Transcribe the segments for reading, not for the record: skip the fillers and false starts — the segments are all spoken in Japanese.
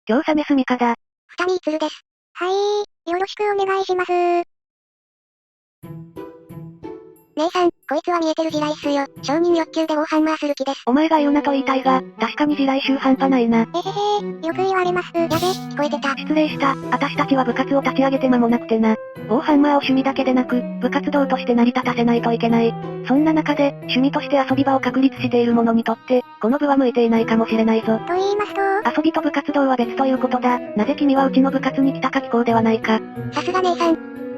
今日サメスミカだ。二見鶴です。はい、よろしくお願いします。姉さん、こいつは見えてる地雷っすよ。承認欲求でウォーハンマーする気です。お前が言うなと言いたいが、確かに地雷臭半端ないな。よく言われます。やべ、聞こえてた。失礼した。私たちは部活を立ち上げて間もなくてな。ウォーハンマーを趣味だけでなく、部活動として成り立たせないといけない。そんな中で、趣味として遊び場を確立している者にとって、この部は向いていないかもしれないぞ。と言いますと、遊びと部活動は別ということだ。なぜ君はうちの部活に来たか聞こうではないか。さすが姉さん。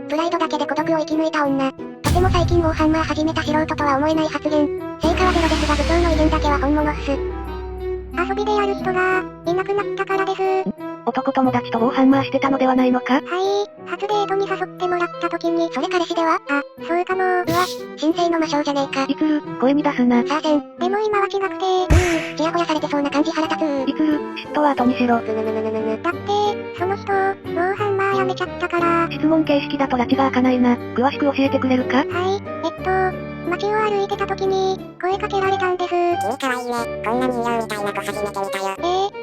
プライドだけで孤独を生き抜いた女。とても最近ウォーハンマー始めた素人とは思えない発言。成果はゼロですが部長の威厳だけは本物っす。遊びでやる人が、いなくなったからです。男友達とウォーハンマーしてたのではないのか？はい、初デートに誘ってもらった時に、それ彼氏では？あ、そうかも。うわ、神聖の魔性じゃねえか。いつる、声に出すな。さあせん。でも今は違くて、ちやほやされてそうな感じ腹立つ。いつる、嫉妬は後にしろ。だって、その人、ウォーハンマーやめちゃったから。質問形式だと拉致が開かないな。詳しく教えてくれるか？はい、街を歩いてた時に、声かけられたんです。君かわいいね。こんな人形みたいな子初めて見たよ。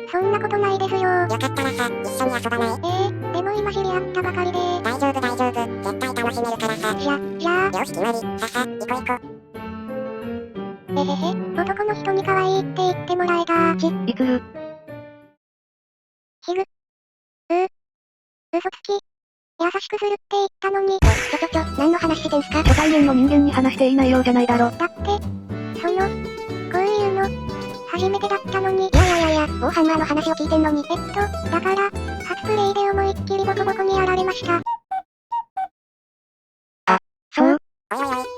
そんなことないですよ。よかったらさ、一緒に遊ばない？でも今知り合ったばかりで。大丈夫。絶対楽しめるからさ。じゃあ。よし決まり。さ、行こ。男の人に可愛いって言ってもらえた。いつる。嘘つき。優しくするって言ったのに。何の話してんすか？初対面の人間に話していい内容じゃないだろ。だって、こういうの、初めてだったのに。いや、ウォーハンマーの話を聞いてんのに。だから、初プレイで思いっきりボコボコにやられました。あ、そう。おい、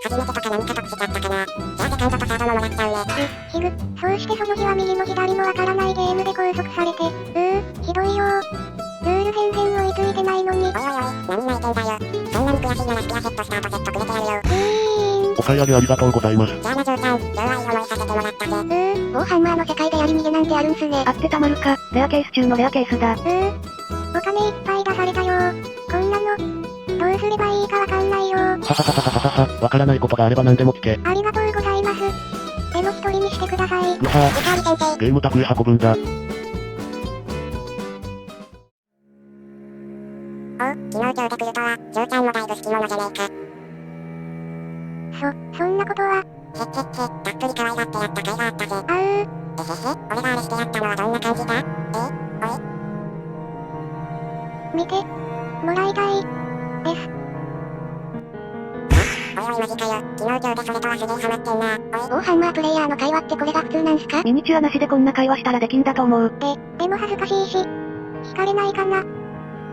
初めてとか何か得しちゃったかな。じゃあセカンドとサードももらっちゃうね。そうしてその日は右も左もわからないゲームで拘束されて、ひどいよ。ルール全然追いついてないのに。おい、何泣いてんだよ。そんなに悔しいならスピアヘッドスタートセットくれてやるよ。お買い上げありがとうございます。じゃあな嬢ちゃん、今日はいい思いさせてもらったぜ。ウォーハンマーの世界でやり逃げなんてあるんすね。あってたまるか、レアケース中のレアケースだ。お金いっぱい出されたよ。こんなの、どうすればいいかわかんないよ。わからないことがあれば何でも聞け。ありがとうございます。でも一人にしてください。ぐはぁ、ゲーム宅へ運ぶんだ。昨日今日で来るとは、嬢ちゃんもだいぶ好き者じゃねえか。そんなことは。たっぷり可愛がってやった甲斐があったぜ。俺があれしてやったのはどんな感じだ？見て、もらいたい、です。おいマジかよ。昨日今日でそれとはすげえハマってんな。ウォーハンマープレイヤーの会話ってこれが普通なんすか？ミニチュアなしでこんな会話したらできんだと思う。でも恥ずかしいし、惹かれないかな。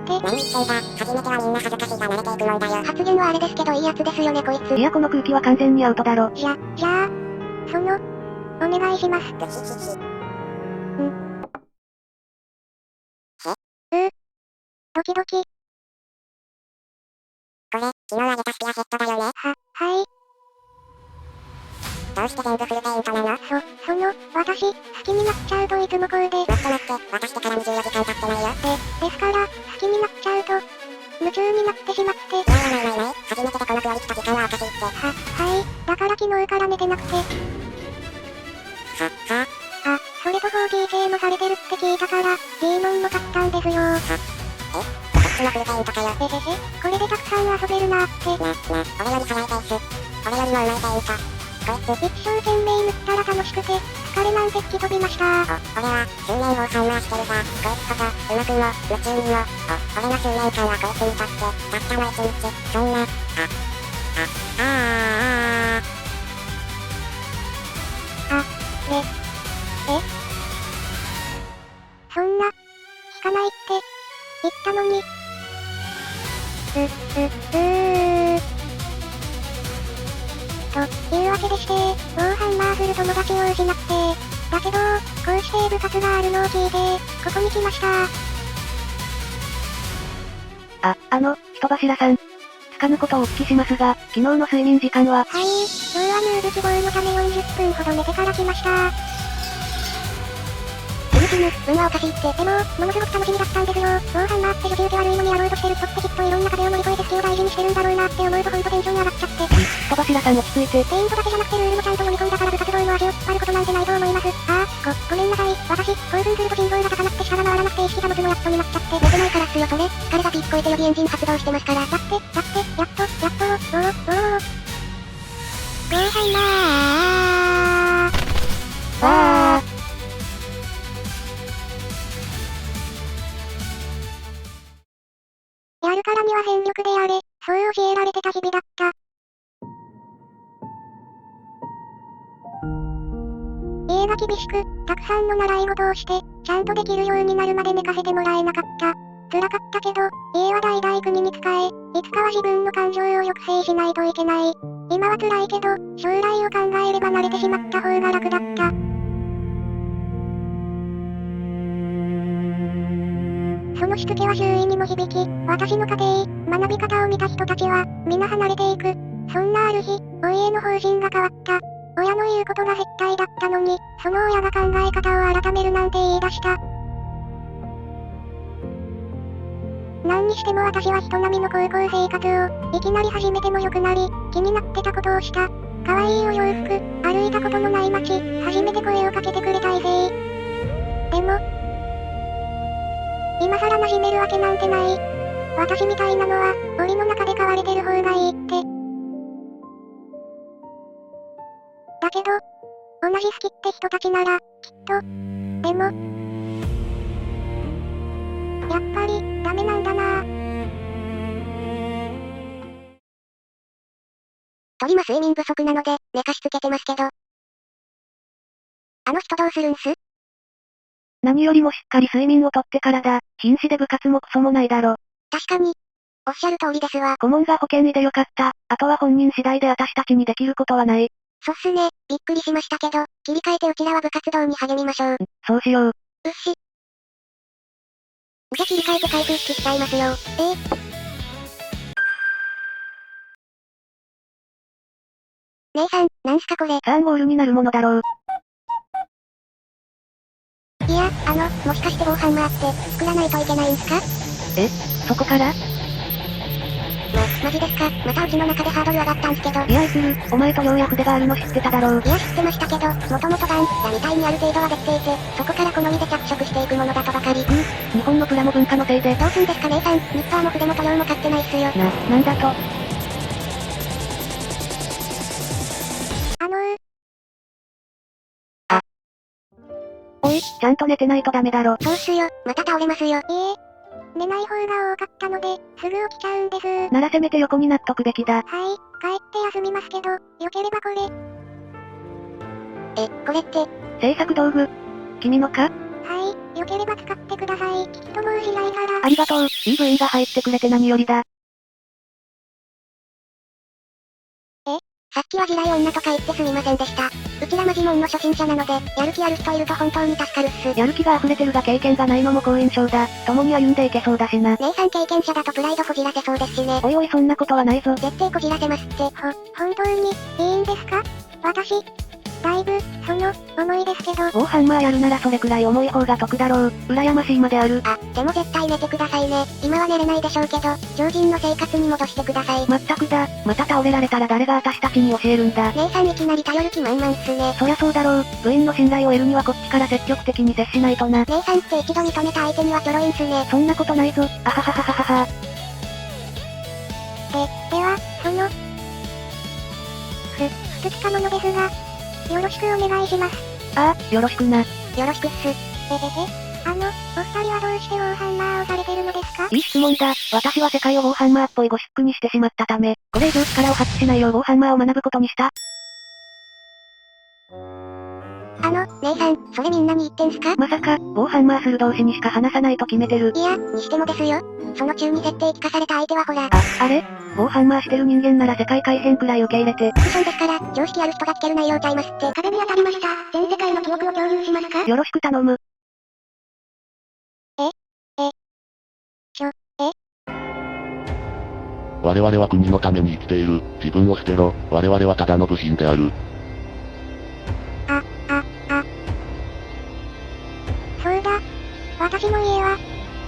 何言ってんだ。初めてはみんな恥ずかしいが慣れていくもんだよ。発言はあれですけどいいやつですよねこいつ。いやこの空気は完全にアウトだろ。じゃあ、お願いします。ドキドキ。これ、昨日あげたスピアヘッドだよね。はい。どうして全部フルペイントなの？私、好きになっちゃうといつもこうで。待って、渡してから24時間経ってないよ。ですから、好きになっちゃうと、夢中になってしまって。ない。初めてでこのクオリティと時間はおかしいって。はい。だから昨日から寝てなくて。それと 4DK もされてるって聞いたから、G モンも買ったんですよ。こっちのフルペイントかよ。これでたくさん遊べるなって。俺より早いペース。俺よりも上手いペイント。一生懸命塗ったら楽しくて、疲れなんて吹き飛びました。俺は、数年をハンマーしてるが、こいつこそ、うまくも、夢中にも、俺の数年間はこいつにとって、たったの一日、そんな、そんな、引かないって、言ったのに。というわけでして、ウォーハンマーする友達を失って、だけど、こうして部活があるのを聞いて、ここに来ました。人柱さん。つかぬことをお聞きしますが、昨日の睡眠時間は？はい、今日はヌーブ希望のため40分ほど寝てから来ました。運はおかしいって。でも、ものすごく楽しみだったんですよ。ウォーハンマーって女子受け悪いのにやろうとしてる人ってきっといろんな壁を乗り越えて好きを大事にしてるんだろうなって思うとほんとテンション上がっちゃって。人柱さん落ち着いて。ペイントだけじゃなくてルールもちゃんと読み込んだから部活動の足を引っ張ることなんてないと思います。ごめんなさい。私、興奮すると心臓が高鳴って下が回らなくて意識が僕もやっとになっちゃって、寝てないからっすよそれ。疲れがピーク超えて予備エンジン発動してますから。やっと、おー、はいなー。わー。やるからには全力でやれ、そう教えられてた日々だった。家が厳しく、たくさんの習い事をして、ちゃんとできるようになるまで寝かせてもらえなかった。辛かったけど、家は代々国に仕え、いつかは自分の感情を抑制しないといけない。今は辛いけど、将来を考えれば慣れてしまった方が楽だった。そのしつけは周囲にも響き、私の家庭、学び方を見た人たちは、皆離れていく。そんなある日、お家の方針が変わった。親の言うことが絶対だったのに、その親が考え方を改めるなんて言い出した。何にしても私は人並みの高校生活を、いきなり始めてもよくなり、気になってたことをした。可愛いお洋服、歩いたことのない街、初めて声をかけてくれた異性。でも、今更馴染めるわけなんてない。私みたいなのは、檻の中で飼われてる方がいいって。だけど、同じ好きって人たちなら、きっと。でも、やっぱり、ダメなんだなぁ。鳥も睡眠不足なので、寝かしつけてますけど。あの人どうするんす？何よりもしっかり睡眠をとってからだ。瀕死で部活もクソもないだろ。確かに。おっしゃる通りですわ。顧問が保健医でよかった。あとは本人次第で私たちにできることはない。そっすね、びっくりしましたけど、切り替えてうちらは部活動に励みましょう。そうしよう。うっし。じゃ切り替えて開封式しちゃいますよ。姉さん、なんすかこれ。3ゴールになるものだろう。いや、もしかして防犯マーって、作らないといけないんすか？そこからマジですか？またうちの中でハードル上がったんすけど。いやいつる、お前とようや筆があるの知ってただろう。いや知ってましたけど、もともとガン、ラみたいにある程度はできていて、そこから好みで着色していくものだとばかり。日本のプラモ文化のせいで。どうすんですか姉さん、ニッパーも筆も塗料も買ってないっすよ。なんだと。おい、ちゃんと寝てないとダメだろ。そうっすよ、また倒れますよ。寝ない方が多かったので、すぐ起きちゃうんです。ならせめて横になっとくべきだ。はい、帰って休みますけど、よければこれ。これって。制作道具。君のか？はい、よければ使ってください。聞きとぼうしないから。ありがとう、いい部員が入ってくれて何よりだ。さっきは地雷女とか言ってすみませんでした。うちらマジモンの初心者なので、やる気ある人いると本当に助かるっす。やる気が溢れてるが経験がないのも好印象だ。共に歩んでいけそうだしな。姉さん経験者だとプライドこじらせそうですしね。おいおいそんなことはないぞ。絶対こじらせますって。本当に、いいんですか？私、だいぶ、重いですけど。ウォーハンマーやるならそれくらい重い方が得だろう。羨ましいまである。でも絶対寝てくださいね。今は寝れないでしょうけど、常人の生活に戻してください。まったくだ。また倒れられたら誰が私たちに教えるんだ。姉さんいきなり頼る気満々っすね。そりゃそうだろう。部員の信頼を得るにはこっちから積極的に接しないとな。姉さんって一度認めた相手にはちょろいんすね。そんなことないぞ。あはははははは。では、不月かものですが、よろしくお願いします。よろしくな。よろしくっす。お二人はどうしてウォーハンマーをされてるのですか？いい質問だ。私は世界をウォーハンマーっぽいゴシックにしてしまったため、これ以上力を発揮しないようウォーハンマーを学ぶことにした。姉さん、それみんなに言ってんすか？まさか、ウォーハンマーする同士にしか話さないと決めてる。いや、にしてもですよ。その中に設定聞かされた相手はほら。あれ？ウォーハンマーしてる人間なら世界改変くらい受け入れて。フィクションですから、常識ある人が聞ける内容ちゃいますって。壁に当たりました。全世界の記憶を共有しますか？よろしく頼む。我々は国のために生きている。自分を捨てろ。我々はただの部品である。そうだ。私の家は、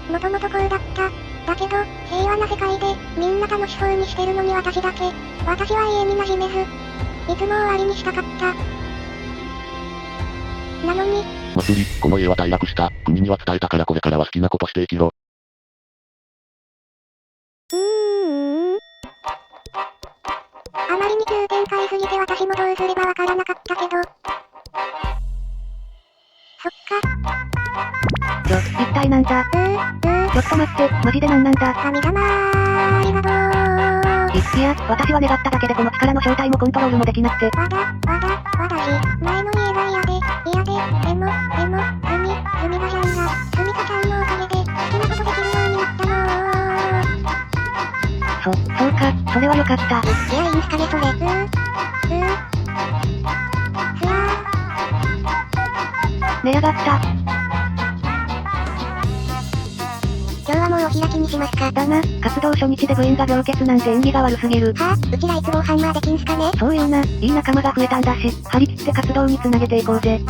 もともとこうだった。だけど、平和な世界で、みんな楽しそうにしてるのに私だけ、私は家に馴染めず、いつも終わりにしたかった。なのに、祭り、この家は退学した。国には伝えたからこれからは好きなことして生きろ。あまりに急展開すぎて私もどうすればわからなかったけど。そっか。一体なんだ。ちょっと待って、マジでなんなんだ。神様ありがとう。いや、私は願っただけでこの力の正体もコントロールもできなくて。私、前の家が嫌で、でも、すみかちゃんのおかげで、好きなことできるようになったのそうか、それはよかった。いや、いいんすかね、それ。寝やがった。今日はもうお開きにしますか。だな、活動初日で部員が病欠なんて縁起が悪すぎる。はぁ、うちらいつもハンマーできんすかね。そういうな、いい仲間が増えたんだし、張り切って活動につなげていこうぜ。